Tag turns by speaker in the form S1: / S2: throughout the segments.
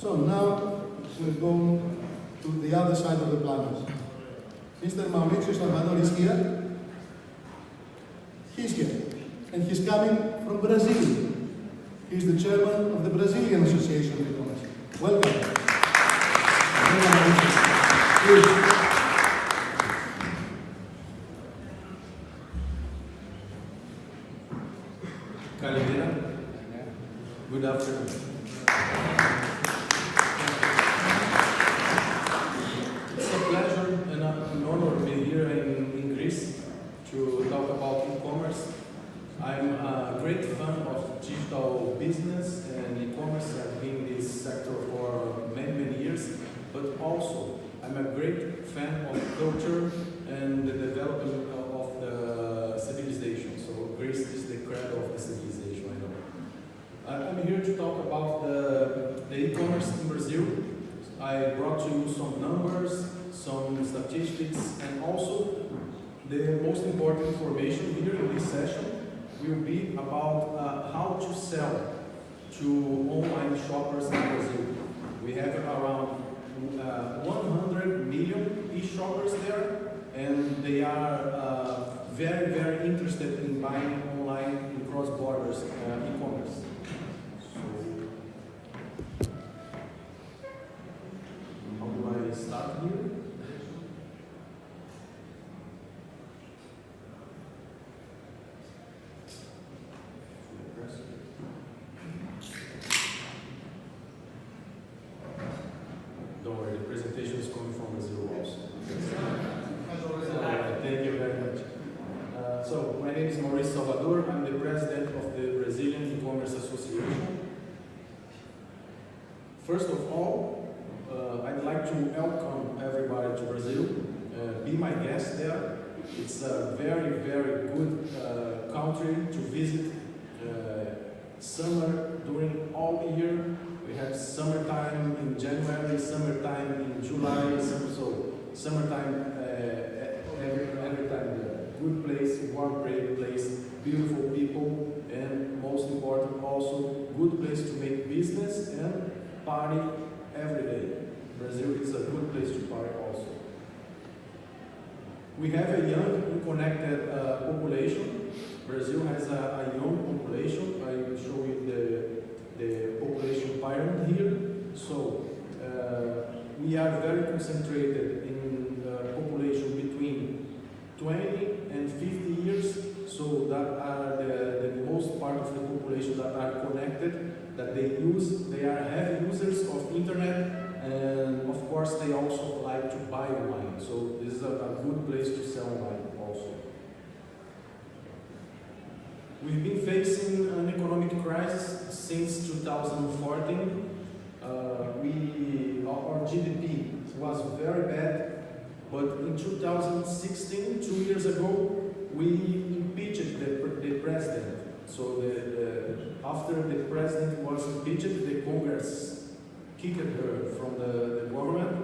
S1: So now we're going to the other side of the planet. Mr. Mauricio Salvador is here. He's here. And he's coming from Brazil. He's the chairman of the Brazilian Association of Ecommerce. Welcome. Please.
S2: Good afternoon. It's a pleasure and an honor to be here in Greece to talk about e-commerce. I'm a great fan of digital business and e-commerce. I've been in this sector for many years, but also I'm a great fan of culture and the development of the civilization. So Greece is the cradle of the civilization, I know. I'm here to talk about the e-commerce in Brazil. I brought you some numbers, some statistics, and also the most important information here in this session will be about how to sell to online shoppers in Brazil. We have around 100 million e-shoppers there, and they are very interested in buying online in cross-borders e-commerce. How do I start here? Don't worry, the presentation is coming from Brazil also. Thank you very much. So, my name is Mauricio Salvador. I'm the president of the Brazilian Ecommerce Association. First of all, I'd like to welcome everybody to Brazil. Be my guest there. It's a very good country to visit. Summer during all the year. We have summertime in January, summertime in July, so summertime every time there. Good place, warm, great place, beautiful people, and most important also, good place to make business and party every day. Brazil is a good place to party also. We have a young and connected population. Brazil has a young population. I will show you the population pyramid here. So we are very concentrated in population between 20 and 50 years. So that are the most part of the population that are connected, that they use. They are heavy users of internet. And of course, they also like to buy online. So this is a good place to sell online also. We've been facing an economic crisis since 2014. Our GDP was very bad, but in 2016, 2 years ago, we impeached the president. So after the president was impeached, the Congress kicked her from the government,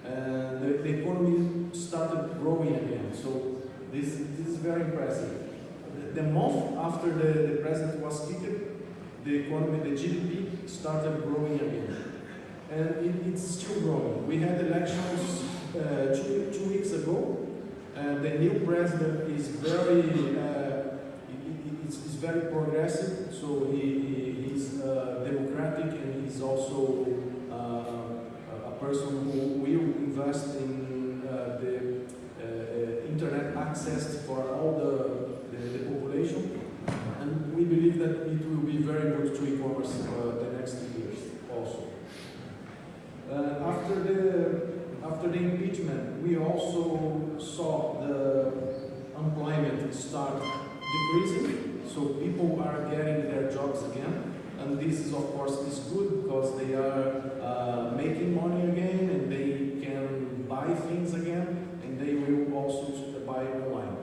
S2: and the economy started growing again. So this is very impressive. The month after the president was kicked, the economy, the GDP, started growing again. And it's still growing. We had elections two weeks ago, and the new president is very progressive, so he's democratic, and he's also a person who will invest in the internet access for all the population, and we believe that it will be very good to e-commerce the next years also. After the impeachment, we also saw the unemployment start decreasing, so people are getting their jobs again, and this is of course is good because they are making money again, and they can buy things again, and they will also buy online.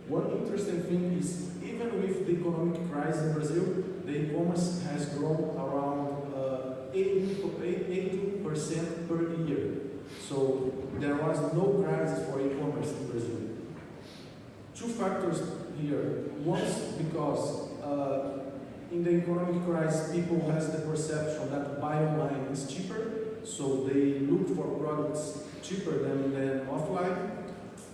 S2: One interesting thing is, even with the economic crisis in Brazil, the e-commerce has grown around 80% per year. So there was no crisis for e-commerce in Brazil. Two factors here. One, because in the economic crisis, people has the perception that buy online is cheaper, so they look for products cheaper than offline.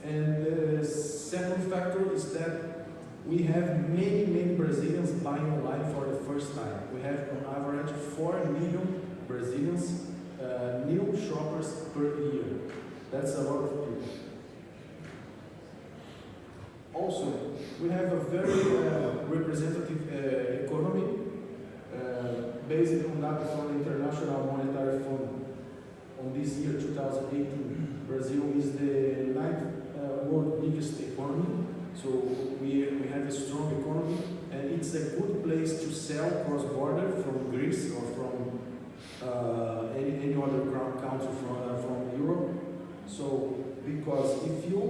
S2: And the second factor is that we have many Brazilians buying online for the first time. We have on average 4 million Brazilians, new shoppers per year. That's a lot of people. Also, we have a very representative economy based on data from the International Monetary Fund. On this year, 2018, Brazil is the 9th world biggest economy. So we have a strong economy, and it's a good place to sell cross-border from Greece or from any other country from Europe. So because if you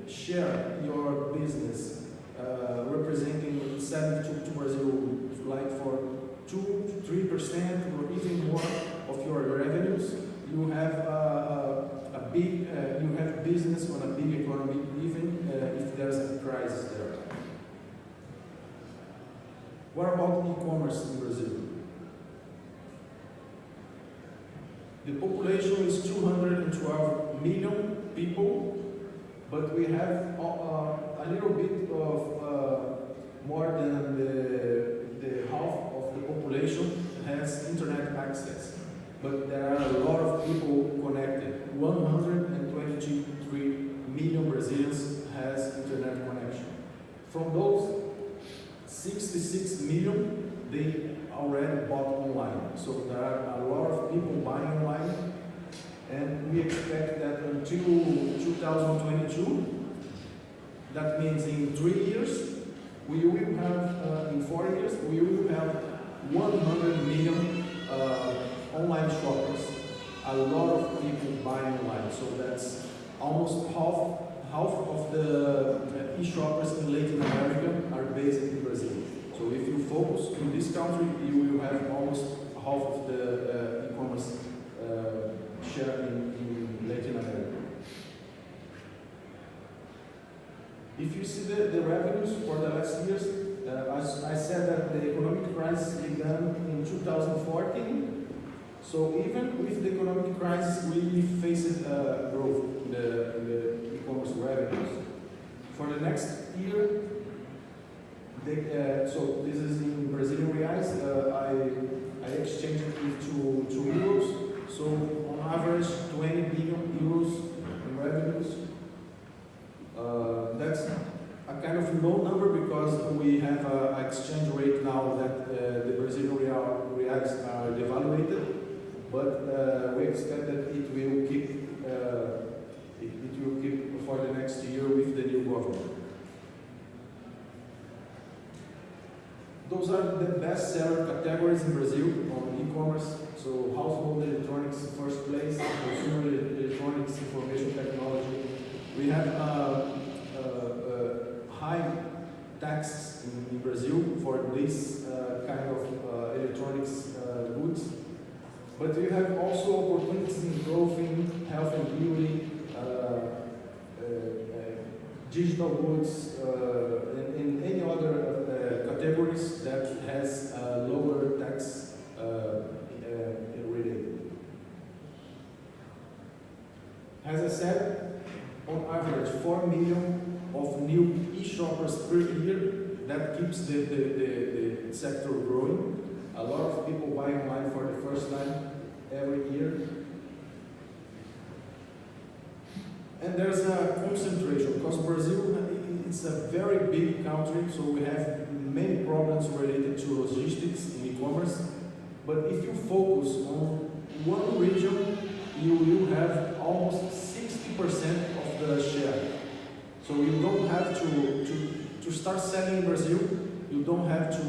S2: share your business representing selling to Brazil like for 2-3% or even more of your revenues, you have you have business on a big economy, even if there's a crisis there. What about e-commerce in Brazil? The population is 212 million people, but we have a little bit of more than the half of the population has internet access. But there are a lot of people connected. 123 million Brazilians has internet connection. From those, 66 million, they already bought online. So there are a lot of people buying online, and we expect that until 2022, that means in 3 years, we will have, in 4 years, we will have 100 million online shoppers. A lot of people buying online, so that's almost half of the e-shoppers in Latin America are based in Brazil. So if you focus in this country, you will have almost half of the e-commerce share in Latin America. If you see the revenues for the last years, I said that the economic crisis began in 2014. So even with the economic crisis, we faced growth in the e-commerce revenues. For the next year, so this is in Brazilian reais, I exchanged it to euros. So on average, 20 billion euros in revenues. That's a kind of low number because we have an exchange rate now that the Brazilian reais are devaluated. But we expect that it will keep for the next year with the new government. Those are the best seller categories in Brazil on e-commerce. So household electronics first place, consumer electronics, information technology. We have high taxes in Brazil for this kind of electronics goods. But we have also opportunities in clothing, health and beauty, digital goods, and any other categories that has lower tax related. As I said, on average, 4 million of new e-shoppers per year. That keeps the sector growing. A lot of people buy online for the first time every year. And there's a concentration because Brazil, it's a very big country, so we have many problems related to logistics in e-commerce. But if you focus on one region, you will have almost 60% of the share. So you don't have to start selling in Brazil, you don't have to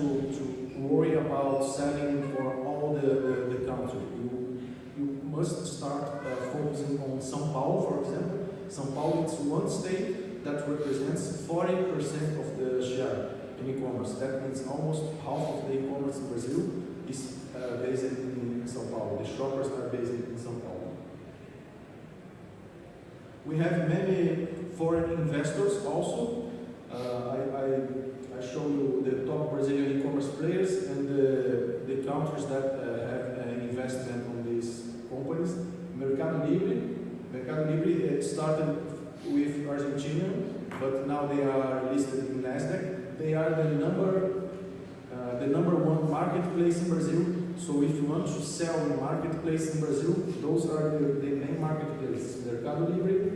S2: worry about selling for all the country. You must start focusing on São Paulo, for example. São Paulo is one state that represents 40% of the share in e-commerce. That means almost half of the e-commerce in Brazil is based in São Paulo. The shoppers are based in São Paulo. We have many foreign investors also. I show you the top Brazilian e-commerce players and the countries that have an investment on these companies. Mercado Libre. Mercado Libre it started with Argentina, but now they are listed in Nasdaq. They are the number one marketplace in Brazil. So if you want to sell in marketplace in Brazil, those are the main marketplaces. Mercado Libre,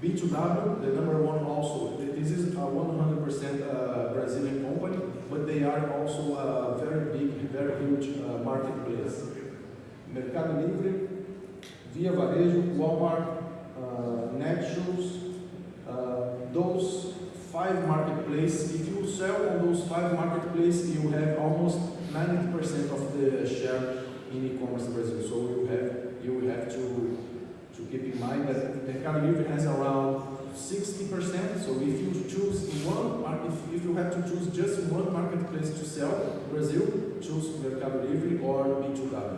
S2: B2W, the number one also. This is a 100% Brazilian company, but they are also a very big, very huge marketplace. Mercado Libre, Via Varejo, Walmart, Netshoes, those 5 marketplaces. If you sell on those 5 marketplaces, you have almost 90% of the share in e-commerce Brazil. So you will have to keep in mind that Mercado Libre has around 60%. So if you choose if you have to choose just one marketplace to sell in Brazil, choose Mercado Libre or B2W.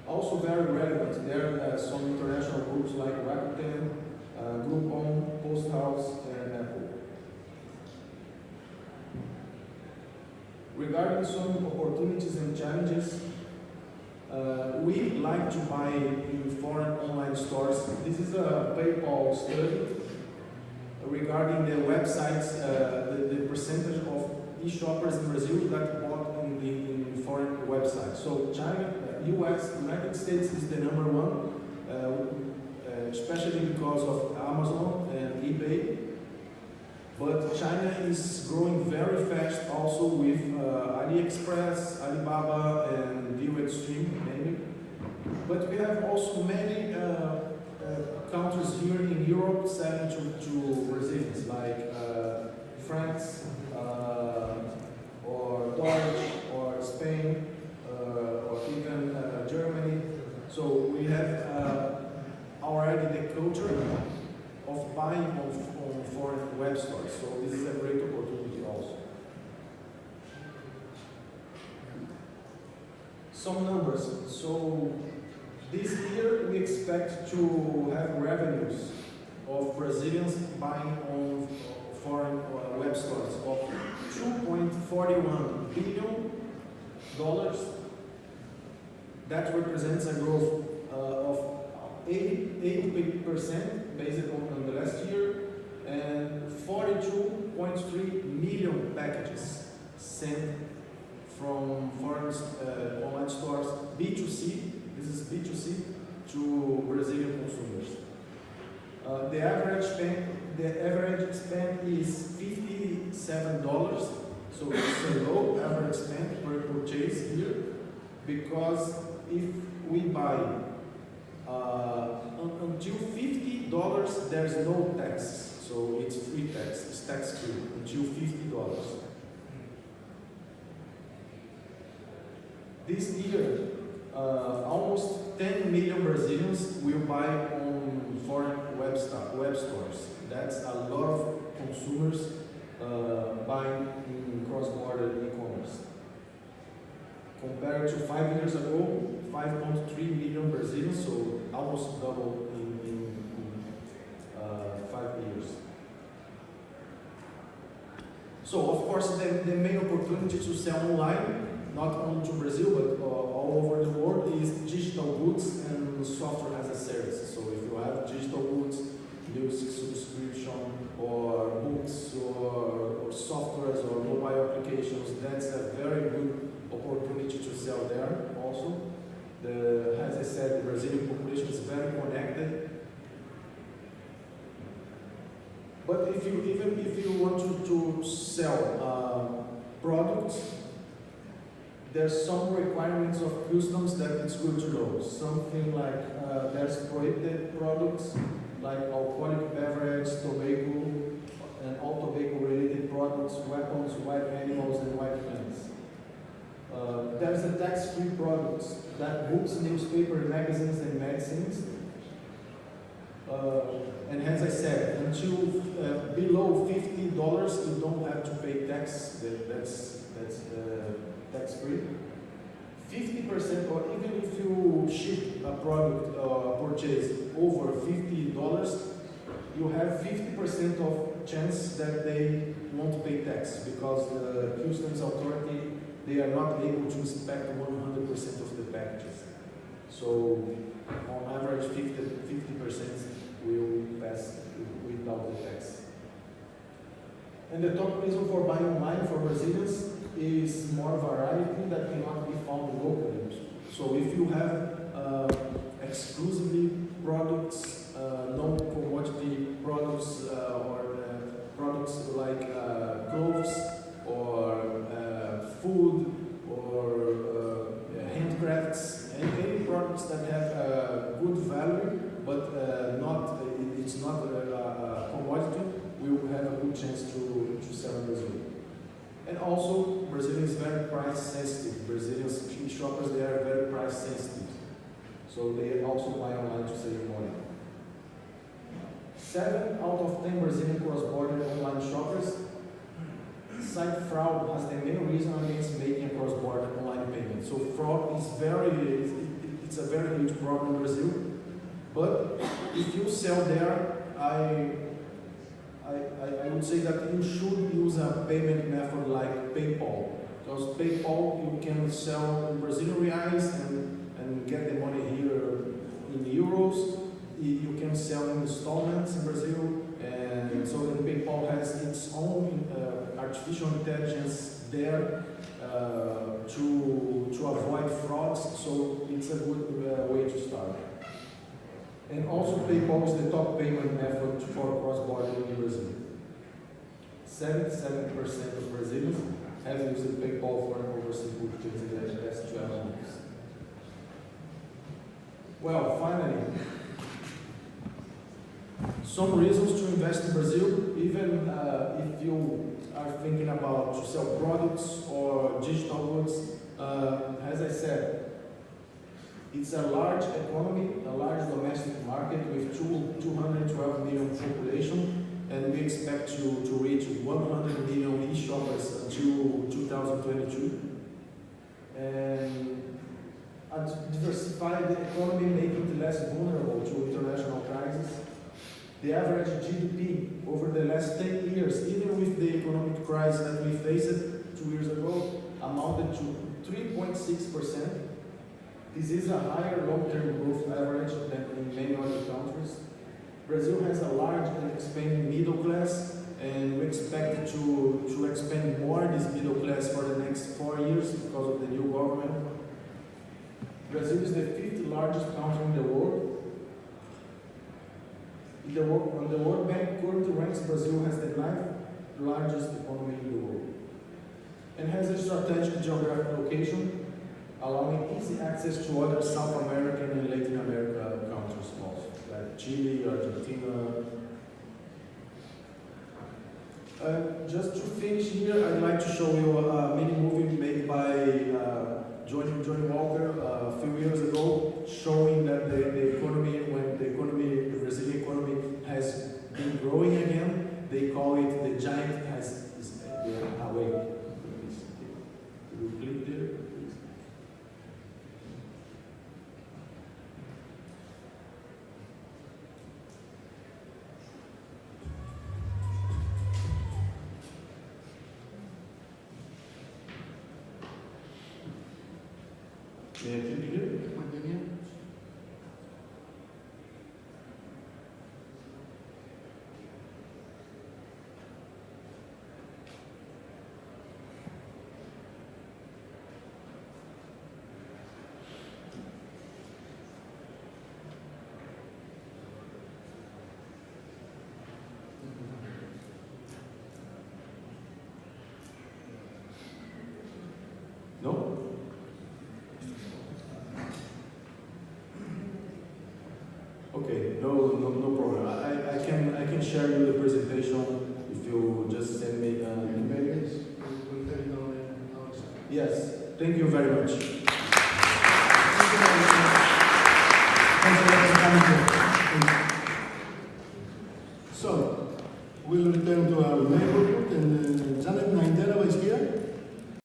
S2: Also very relevant, there are some international groups like Rakuten, Groupon, Post House, and Apple. Regarding some opportunities and challenges, we like to buy in foreign online stores. This is a PayPal study regarding the websites, the percentage of e-shoppers in Brazil that bought in foreign websites. So China, US, United States is the number one, especially because of Amazon and eBay. But China is growing very fast also with AliExpress, Alibaba, and ViewExtreme, maybe. But we have also many countries here in Europe selling to Brazilians, like France, or Deutsch, or Spain, or even Germany. So we have already the culture of buying on foreign web stores. So this is a great opportunity also. Some numbers. So this year we expect to have revenues of Brazilians buying on foreign web stores of $2.41 billion. That represents a growth of 80% based on the last year, and 42.3 million packages sent from foreign online stores, B2C, this is B2C, to Brazilian consumers. The average spend is $57, so it's a low average spend per purchase here, because if we buy until $50, there's no tax, so it's free tax, it's tax free until $50. This year, almost 10 million Brazilians will buy on foreign web stores. That's a lot of consumers buying in cross-border e-commerce. Compared to 5 years ago, 5.3 million Brazilians, so almost double in 5 years. So of course the main opportunity to sell online, not only to Brazil but all over the world, is digital goods and software as a service. So if you have digital goods, music subscription, or books, or softwares, or mobile applications, that's a very good opportunity to sell there also. As I said, the Brazilian population is very connected. But if you want to sell products, there's some requirements of customs that it's good to know. Something like there's prohibited products like alcoholic beverage, tobacco, and all tobacco-related products, weapons, wild animals, and wild plants. There's a tax-free products that books, newspaper, magazines, and medicines. And as I said, until below $50, you don't have to pay tax. That's tax-free. 50%, or even if you ship a product purchase over $50, you have 50% of chance that they won't pay tax, because the customs authority, they are not able to inspect 100% of the packages. So on average, 50% will pass without the tax. And the top reason for buying online for Brazilians is more variety that cannot be found locally. So if you have exclusively products, non-commodity products or products like clothes or food or handcrafts, any products that have good value but it's not a commodity, we will have a good chance to sell in Brazil. And also, Brazil is very price sensitive. Brazilians, shoppers, they are very price sensitive. So they also buy online to save money. 7 out of 10 Brazilian cross-border online shoppers cite fraud as the main reason against making a cross-border online payment. So fraud is it's a very huge problem in Brazil. But if you sell there, I would say that you should use a payment method like PayPal. Because PayPal, you can sell in Brazilian reais and get the money here in euros. You can sell in installments in Brazil. And so then PayPal has its own artificial intelligence there to avoid frauds. So it's a good way to start. And also PayPal is the top payment method for cross-border in Brazil. 77% of Brazilians have used PayPal for an overseas purchase in the last 12 months. Well, finally, some reasons to invest in Brazil, even if you are thinking about to sell products or digital goods. As I said, it's a large economy, a large domestic market with 212 million population, and we expect to reach 100 million e-shoppers until 2022. And a diversified economy making it less vulnerable to international crises. The average GDP over the last 10 years, even with the economic crisis that we faced 2 years ago, amounted to 3.6%. This is a higher long-term growth average than in many other countries. Brazil has a large and expanding middle class, and we expect to expand more this middle class for the next 4 years because of the new government. Brazil is the 5th largest country in the world. On the World Bank currently ranks Brazil as the 9th largest economy in the world, and has a strategic geographic location, allowing easy access to other South American and Latin America countries also, like Chile, Argentina. Just to finish here, I'd like to show you a mini movie made by Johnny Walker a few years ago, showing that the economy, when the Brazilian economy has been growing again, they call it the giant has awake. Can you click there? May I click here? No? Okay, no problem. I can share you the presentation if you just send me an email.
S1: We'll take it on our side.
S2: Yes, thank you very much.